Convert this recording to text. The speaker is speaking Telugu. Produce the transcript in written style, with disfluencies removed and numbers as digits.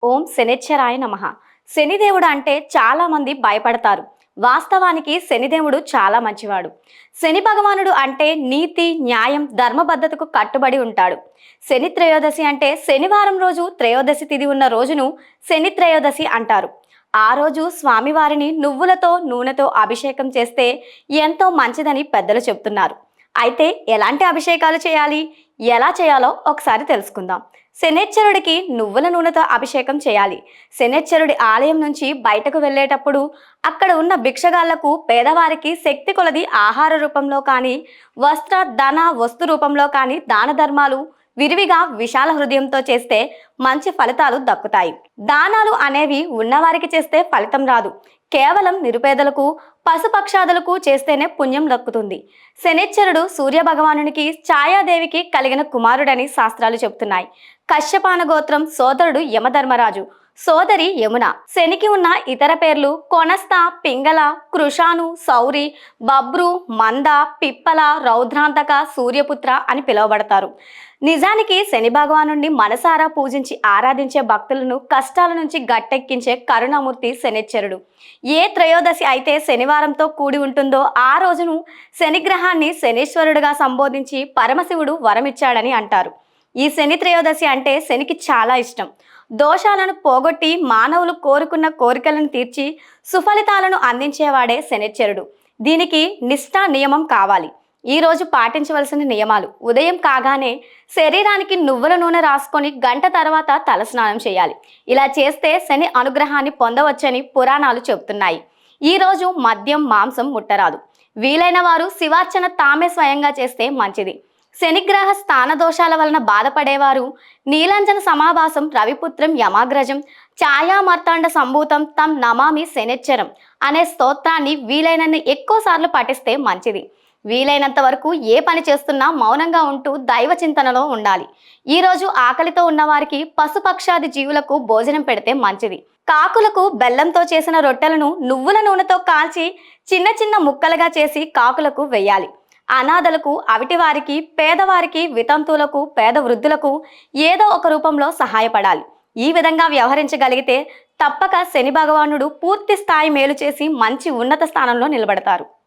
ఓం శనిశ్చరాయ నమః. శనిదేవుడు అంటే చాలా మంది భయపడతారు. వాస్తవానికి శనిదేవుడు చాలా మంచివాడు. శని భగవానుడు అంటే నీతి, న్యాయం, ధర్మబద్ధతకు కట్టుబడి ఉంటాడు. శని త్రయోదశి అంటే శనివారం రోజు త్రయోదశి తిథి ఉన్న రోజును శని త్రయోదశి అంటారు. ఆ రోజు స్వామివారిని నువ్వులతో నూనెతో అభిషేకం చేస్తే ఎంతో మంచిదని పెద్దలు చెబుతున్నారు. అయితే ఎలాంటి అభిషేకాలు చేయాలి, ఎలా చేయాలో ఒకసారి తెలుసుకుందాం. శనేశ్వరుడికి నువ్వుల నూనెతో అభిషేకం చేయాలి. శనేశ్వరుడి ఆలయం నుంచి బయటకు వెళ్ళేటప్పుడు అక్కడ ఉన్న భిక్షగాళ్లకు, పేదవారికి శక్తి కొలది ఆహార రూపంలో కానీ, వస్త్ర ధన వస్తు రూపంలో కానీ దాన ధర్మాలు విరివిగా విశాల హృదయంతో చేస్తే మంచి ఫలితాలు దక్కుతాయి. దానాలు అనేవి ఉన్నవారికి చేస్తే ఫలితం రాదు. కేవలం నిరుపేదలకు, పశుపక్షాదులకు చేస్తేనే పుణ్యం దక్కుతుంది. శనిశ్చరుడు సూర్య భగవానునికి, ఛాయాదేవికి కలిగిన కుమారుడని శాస్త్రాలు చెబుతున్నాయి. కశ్యపాన గోత్రం సోదరుడు యమధర్మరాజు, సోదరి యమున. శనికి ఉన్న ఇతర పేర్లు కొనస్త, పింగళ, కృషాను, సౌరి, బబ్రు, మంద, పిప్పల, రౌద్రాంతక, సూర్యపుత్ర అని పిలువబడతారు. నిజానికి శని భగవానుడిని మనసారా పూజించి ఆరాధించే భక్తులను కష్టాల నుంచి గట్టెక్కించే కరుణామూర్తి శనిశ్చరుడు. ఏ త్రయోదశి అయితే శనివారంతో కూడి ఉంటుందో ఆ రోజును శనిగ్రహాన్ని శనీశ్వరుడుగా సంబోధించి పరమశివుడు వరమిచ్చాడని అంటారు. ఈ శని త్రయోదశి అంటే శనికి చాలా ఇష్టం. దోషాలను పోగొట్టి మానవులు కోరుకున్న కోరికలను తీర్చి సుఫలితాలను అందించేవాడే శనిశ్చరుడు. దీనికి నిష్ఠా నియమం కావాలి. ఈ రోజు పాటించవలసిన నియమాలు: ఉదయం కాగానే శరీరానికి నువ్వుల నూనె రాసుకొని గంట తర్వాత తలస్నానం చేయాలి. ఇలా చేస్తే శని అనుగ్రహాన్ని పొందవచ్చని పురాణాలు చెబుతున్నాయి. ఈ రోజు మద్యం, మాంసం ముట్టరాదు. వీలైన వారు శివార్చన తామే స్వయంగా చేస్తే మంచిది. శనిగ్రహ స్థాన దోషాల వలన బాధపడేవారు నీలాంజన సమాభాసం, రవిపుత్రం యమాగ్రజం, ఛాయామర్తాండ సంభూతం తం నమామి శనిశ్చరం అనే స్తోత్రాన్ని వీలైనన్ని ఎక్కువ సార్లు పఠిస్తే మంచిది. వీలైనంత వరకు ఏ పని చేస్తున్నా మౌనంగా ఉంటూ దైవ చింతనలో ఉండాలి. ఈరోజు ఆకలితో ఉన్నవారికి, పశుపక్షాది జీవులకు భోజనం పెడితే మంచిది. కాకులకు బెల్లంతో చేసిన రొట్టెలను నువ్వుల నూనెతో కాల్చి చిన్న చిన్న ముక్కలుగా చేసి కాకులకు వెయ్యాలి. అనాథలకు, అవిటివారికి, పేదవారికి, వితంతువులకు, పేద వృద్ధులకు ఏదో ఒక రూపంలో సహాయపడాలి. ఈ విధంగా వ్యవహరించగలిగితే తప్పక శని భగవానుడు పూర్తి స్థాయి మేలు చేసి మంచి ఉన్నత స్థానంలో నిలబడతారు.